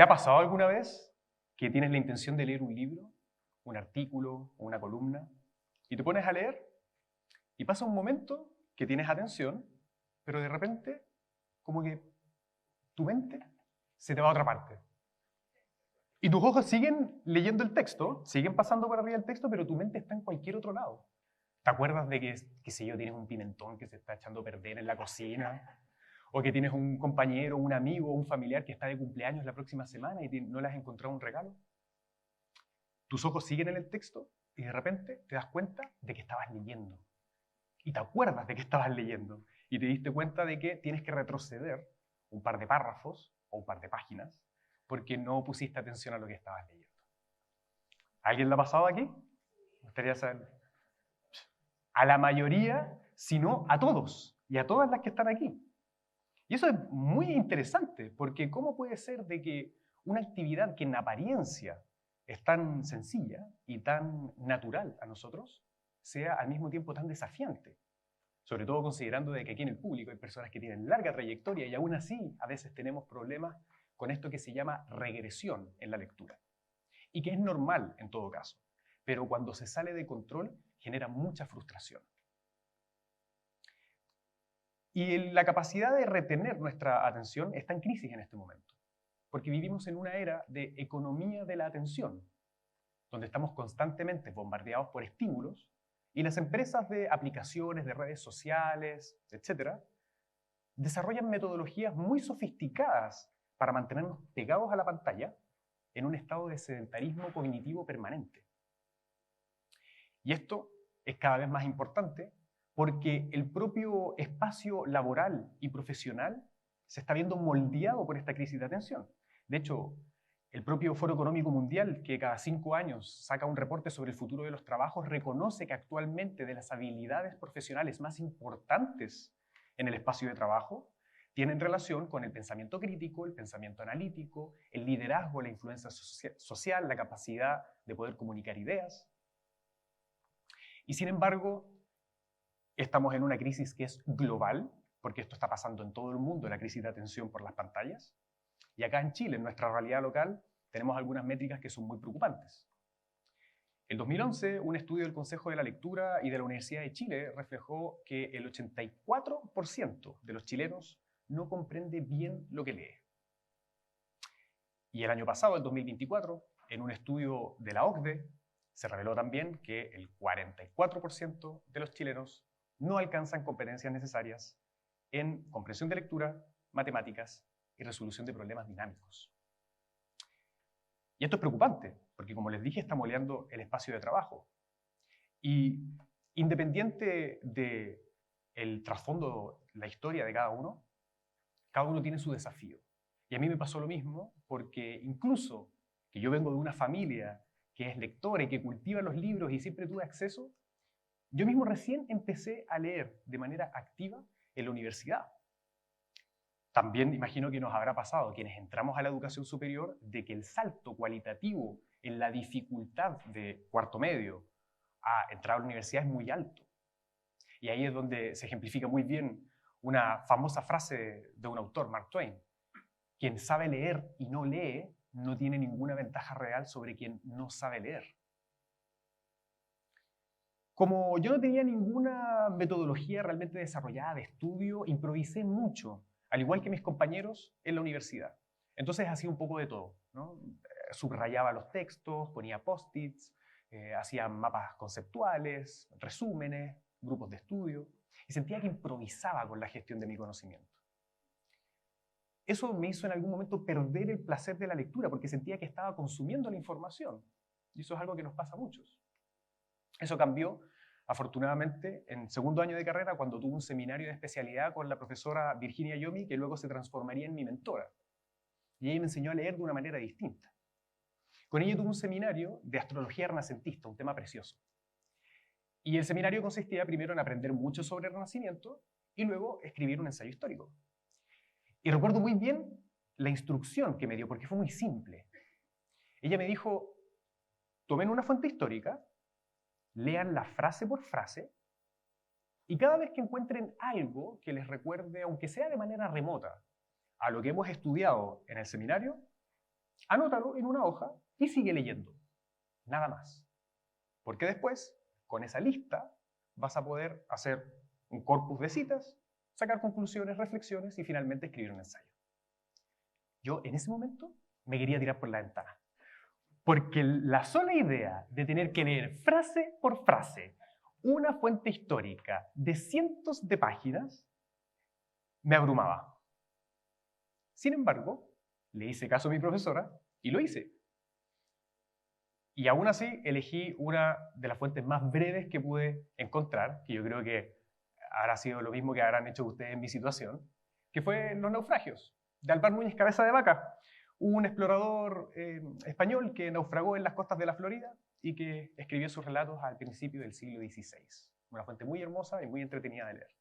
¿Te ha pasado alguna vez que tienes la intención de leer un libro, un artículo o una columna y te pones a leer y pasa un momento que tienes atención, pero de repente como que tu mente se te va a otra parte? Y tus ojos siguen leyendo el texto, siguen pasando por arriba del texto, pero tu mente está en cualquier otro lado. ¿Te acuerdas de que, qué sé yo, tienes un pimentón que se está echando a perder en la cocina? O que tienes un compañero, un amigo, un familiar que está de cumpleaños la próxima semana y no le has encontrado un regalo. Tus ojos siguen en el texto y de repente te das cuenta de que estabas leyendo. Y te acuerdas de que estabas leyendo. Y te diste cuenta de que tienes que retroceder un par de párrafos o un par de páginas porque no pusiste atención a lo que estabas leyendo. ¿A alguien le ha pasado aquí? Me gustaría saber. A la mayoría, sino a todos y a todas las que están aquí. Y eso es muy interesante, porque ¿cómo puede ser de que una actividad que en apariencia es tan sencilla y tan natural a nosotros, sea al mismo tiempo tan desafiante? Sobre todo considerando de que aquí en el público hay personas que tienen larga trayectoria y aún así a veces tenemos problemas con esto que se llama regresión en la lectura. Y que es normal en todo caso, pero cuando se sale de control genera mucha frustración. Y la capacidad de retener nuestra atención está en crisis en este momento, porque vivimos en una era de economía de la atención, donde estamos constantemente bombardeados por estímulos y las empresas de aplicaciones, de redes sociales, etcétera, desarrollan metodologías muy sofisticadas para mantenernos pegados a la pantalla en un estado de sedentarismo cognitivo permanente. Y esto es cada vez más importante porque el propio espacio laboral y profesional se está viendo moldeado por esta crisis de atención. De hecho, el propio Foro Económico Mundial, que cada 5 años saca un reporte sobre el futuro de los trabajos, reconoce que actualmente de las habilidades profesionales más importantes en el espacio de trabajo tienen relación con el pensamiento crítico, el pensamiento analítico, el liderazgo, la influencia social, la capacidad de poder comunicar ideas. Y sin embargo, estamos en una crisis que es global, porque esto está pasando en todo el mundo, la crisis de atención por las pantallas. Y acá en Chile, en nuestra realidad local, tenemos algunas métricas que son muy preocupantes. En 2011, un estudio del Consejo de la Lectura y de la Universidad de Chile reflejó que el 84% de los chilenos no comprende bien lo que lee. Y el año pasado, el 2024, en un estudio de la OCDE, se reveló también que el 44% de los chilenos no alcanzan competencias necesarias en comprensión de lectura, matemáticas y resolución de problemas dinámicos. Y esto es preocupante, porque como les dije, está moldeando el espacio de trabajo. Y independiente del trasfondo, la historia de cada uno tiene su desafío. Y a mí me pasó lo mismo, porque incluso que yo vengo de una familia que es lectora y que cultiva los libros y siempre tuve acceso, yo mismo recién empecé a leer de manera activa en la universidad. También imagino que nos habrá pasado, quienes entramos a la educación superior, de que el salto cualitativo en la dificultad de cuarto medio a entrar a la universidad es muy alto. Y ahí es donde se ejemplifica muy bien una famosa frase de un autor, Mark Twain: quien sabe leer y no lee no tiene ninguna ventaja real sobre quien no sabe leer. Como yo no tenía ninguna metodología realmente desarrollada de estudio, improvisé mucho, al igual que mis compañeros en la universidad. Entonces hacía un poco de todo, ¿no? Subrayaba los textos, ponía post-its, hacía mapas conceptuales, resúmenes, grupos de estudio, y sentía que improvisaba con la gestión de mi conocimiento. Eso me hizo en algún momento perder el placer de la lectura, porque sentía que estaba consumiendo la información. Y eso es algo que nos pasa a muchos. Eso cambió, afortunadamente, en segundo año de carrera, cuando tuve un seminario de especialidad con la profesora Virginia Yomi, que luego se transformaría en mi mentora. Y ella me enseñó a leer de una manera distinta. Con ella tuve un seminario de astrología renacentista, un tema precioso. Y el seminario consistía primero en aprender mucho sobre el Renacimiento y luego escribir un ensayo histórico. Y recuerdo muy bien la instrucción que me dio, porque fue muy simple. Ella me dijo: tomen una fuente histórica, léanla frase por frase, y cada vez que encuentren algo que les recuerde, aunque sea de manera remota, a lo que hemos estudiado en el seminario, Anótalo en una hoja y sigue leyendo. Nada más. Porque después, con esa lista, vas a poder hacer un corpus de citas, sacar conclusiones, reflexiones y finalmente escribir un ensayo. Yo en ese momento me quería tirar por la ventana. Porque la sola idea de tener que leer frase por frase una fuente histórica de cientos de páginas me abrumaba. Sin embargo, le hice caso a mi profesora y lo hice. Y aún así elegí una de las fuentes más breves que pude encontrar, que yo creo que habrá sido lo mismo que habrán hecho ustedes en mi situación, que fue Los naufragios, de Álvar Núñez Cabeza de Vaca, un explorador español que naufragó en las costas de la Florida y que escribió sus relatos al principio del siglo XVI. Una fuente muy hermosa y muy entretenida de leer.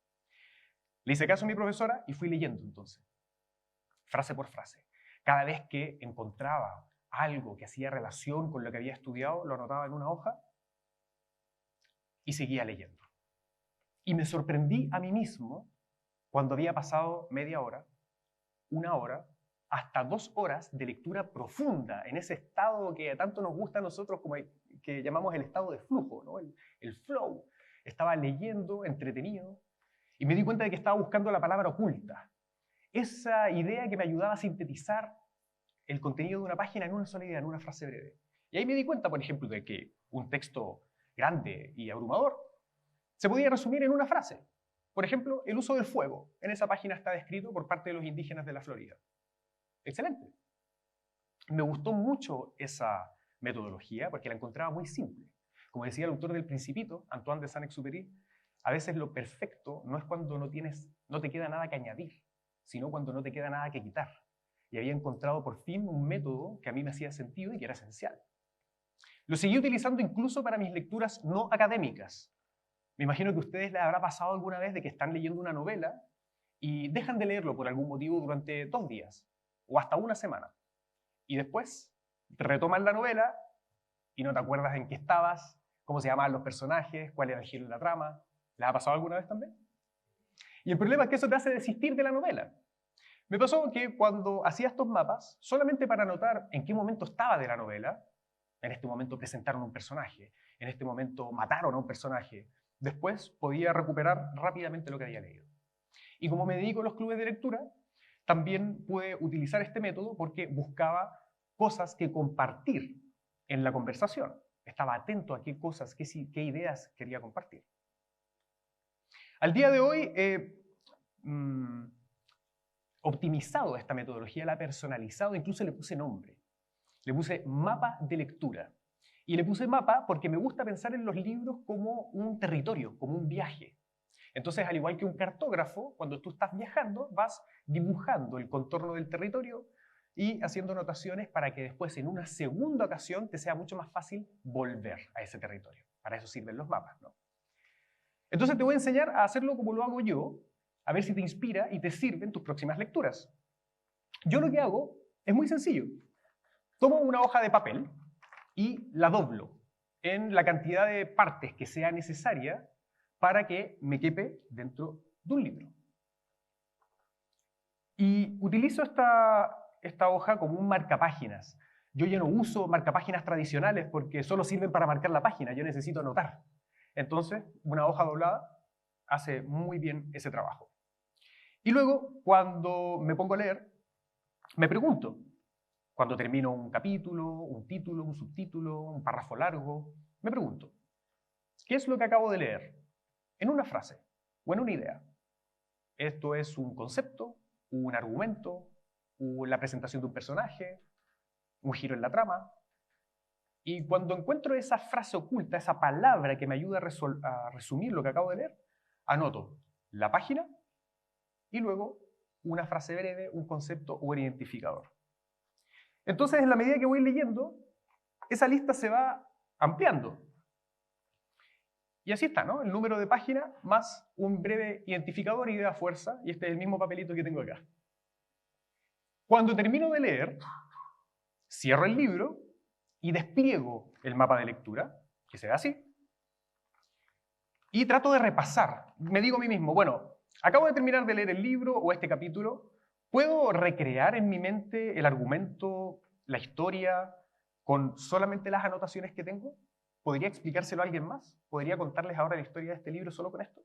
Le hice caso a mi profesora y fui leyendo entonces, frase por frase. Cada vez que encontraba algo que hacía relación con lo que había estudiado, lo anotaba en una hoja y seguía leyendo. Y me sorprendí a mí mismo cuando había pasado media hora, una hora, hasta 2 horas de lectura profunda, en ese estado que tanto nos gusta a nosotros, como que llamamos el estado de flujo, ¿no? el flow. Estaba leyendo, entretenido, y me di cuenta de que estaba buscando la palabra oculta. Esa idea que me ayudaba a sintetizar el contenido de una página en una sola idea, en una frase breve. Y ahí me di cuenta, por ejemplo, de que un texto grande y abrumador se podía resumir en una frase. Por ejemplo, el uso del fuego. En esa página está descrito por parte de los indígenas de la Florida. Excelente. Me gustó mucho esa metodología porque la encontraba muy simple. Como decía el autor del Principito, Antoine de Saint-Exupéry, a veces lo perfecto no es cuando no te queda nada que añadir, sino cuando no te queda nada que quitar. Y había encontrado por fin un método que a mí me hacía sentido y que era esencial. Lo seguí utilizando incluso para mis lecturas no académicas. Me imagino que a ustedes les habrá pasado alguna vez de que están leyendo una novela y dejan de leerlo por algún motivo durante 2 días o hasta una semana. Y después retoman la novela y no te acuerdas en qué estabas, cómo se llamaban los personajes, cuál era el giro de la trama. ¿Les ha pasado alguna vez también? Y el problema es que eso te hace desistir de la novela. Me pasó que cuando hacía estos mapas, solamente para anotar en qué momento estaba de la novela, en este momento presentaron un personaje, en este momento mataron a un personaje, después podía recuperar rápidamente lo que había leído. Y como me dedico a los clubes de lectura, también pude utilizar este método porque buscaba cosas que compartir en la conversación. Estaba atento a qué cosas, qué ideas quería compartir. Al día de hoy he optimizado esta metodología, la he personalizado, incluso le puse nombre. Le puse mapa de lectura. Y le puse mapa porque me gusta pensar en los libros como un territorio, como un viaje. Entonces, al igual que un cartógrafo, cuando tú estás viajando, vas dibujando el contorno del territorio y haciendo anotaciones para que después, en una segunda ocasión, te sea mucho más fácil volver a ese territorio. Para eso sirven los mapas, ¿no? Entonces, te voy a enseñar a hacerlo como lo hago yo, a ver si te inspira y te sirve en tus próximas lecturas. Yo lo que hago es muy sencillo. Tomo una hoja de papel y la doblo en la cantidad de partes que sea necesaria para que me quepe dentro de un libro. Y utilizo esta hoja como un marcapáginas. Yo ya no uso marcapáginas tradicionales porque solo sirven para marcar la página, yo necesito anotar. Entonces, una hoja doblada hace muy bien ese trabajo. Y luego, cuando me pongo a leer, me pregunto, cuando termino un capítulo, un título, un subtítulo, un párrafo largo, me pregunto, ¿qué es lo que acabo de leer? En una frase o en una idea. Esto es un concepto, un argumento, la presentación de un personaje, un giro en la trama. Y cuando encuentro esa frase oculta, esa palabra que me ayuda a resumir lo que acabo de leer, anoto la página y luego una frase breve, un concepto o un identificador. Entonces, en la medida que voy leyendo, esa lista se va ampliando. Y así está, ¿no? El número de páginas más un breve identificador y idea fuerza, y este es el mismo papelito que tengo acá. Cuando termino de leer, cierro el libro y despliego el mapa de lectura, que se ve así, y trato de repasar. Me digo a mí mismo, bueno, acabo de terminar de leer el libro o este capítulo, ¿puedo recrear en mi mente el argumento, la historia con solamente las anotaciones que tengo? ¿Podría explicárselo a alguien más? ¿Podría contarles ahora la historia de este libro solo con esto?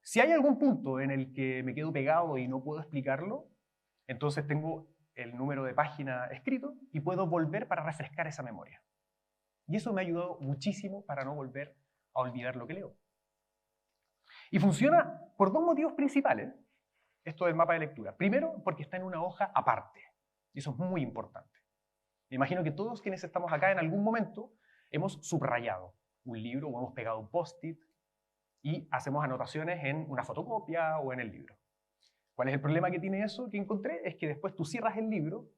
Si hay algún punto en el que me quedo pegado y no puedo explicarlo, entonces tengo el número de página escrito y puedo volver para refrescar esa memoria. Y eso me ha ayudado muchísimo para no volver a olvidar lo que leo. Y funciona por dos motivos principales, esto del mapa de lectura. Primero, porque está en una hoja aparte. Y eso es muy importante. Me imagino que todos quienes estamos acá en algún momento hemos subrayado un libro o hemos pegado un post-it y hacemos anotaciones en una fotocopia o en el libro. ¿Cuál es el problema que tiene eso que encontré? Es que después tú cierras el libro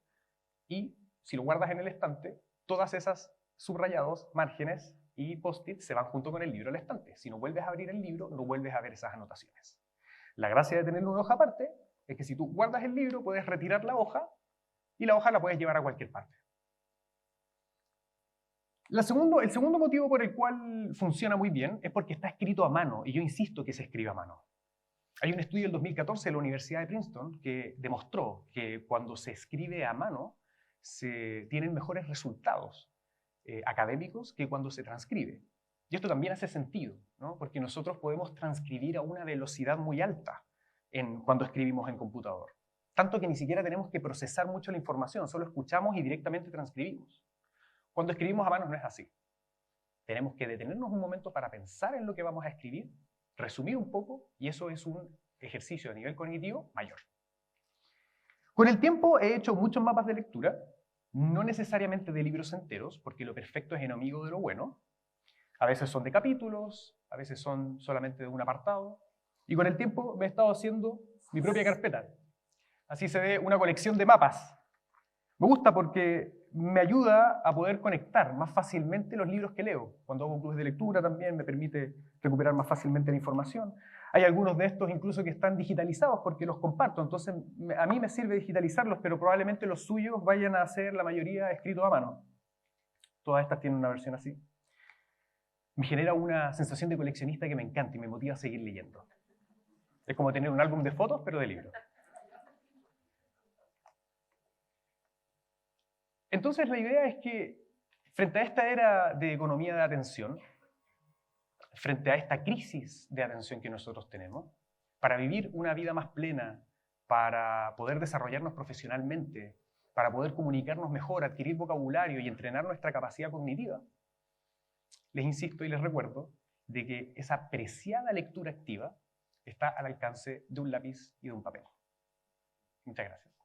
y si lo guardas en el estante, todas esas subrayados, márgenes y post-it se van junto con el libro al estante. Si no vuelves a abrir el libro, no vuelves a ver esas anotaciones. La gracia de tener una hoja aparte es que si tú guardas el libro, puedes retirar la hoja y la hoja la puedes llevar a cualquier parte. El segundo motivo por el cual funciona muy bien es porque está escrito a mano, y yo insisto que se escribe a mano. Hay un estudio del 2014 de la Universidad de Princeton que demostró que cuando se escribe a mano se tienen mejores resultados académicos que cuando se transcribe. Y esto también hace sentido, ¿no? Porque nosotros podemos transcribir a una velocidad muy alta cuando escribimos en computador. Tanto que ni siquiera tenemos que procesar mucho la información, solo escuchamos y directamente transcribimos. Cuando escribimos a mano no es así. Tenemos que detenernos un momento para pensar en lo que vamos a escribir, resumir un poco, y eso es un ejercicio a nivel cognitivo mayor. Con el tiempo he hecho muchos mapas de lectura, no necesariamente de libros enteros, porque lo perfecto es enemigo de lo bueno. A veces son de capítulos, a veces son solamente de un apartado, y con el tiempo me he estado haciendo mi propia carpeta. Así se ve una colección de mapas. Me gusta porque me ayuda a poder conectar más fácilmente los libros que leo. Cuando hago clubes de lectura también me permite recuperar más fácilmente la información. Hay algunos de estos incluso que están digitalizados porque los comparto, entonces a mí me sirve digitalizarlos, pero probablemente los suyos vayan a ser la mayoría escritos a mano. Todas estas tienen una versión así. Me genera una sensación de coleccionista que me encanta y me motiva a seguir leyendo. Es como tener un álbum de fotos, pero de libros. Entonces la idea es que frente a esta era de economía de atención, frente a esta crisis de atención que nosotros tenemos, para vivir una vida más plena, para poder desarrollarnos profesionalmente, para poder comunicarnos mejor, adquirir vocabulario y entrenar nuestra capacidad cognitiva, les insisto y les recuerdo de que esa preciada lectura activa está al alcance de un lápiz y de un papel. Muchas gracias.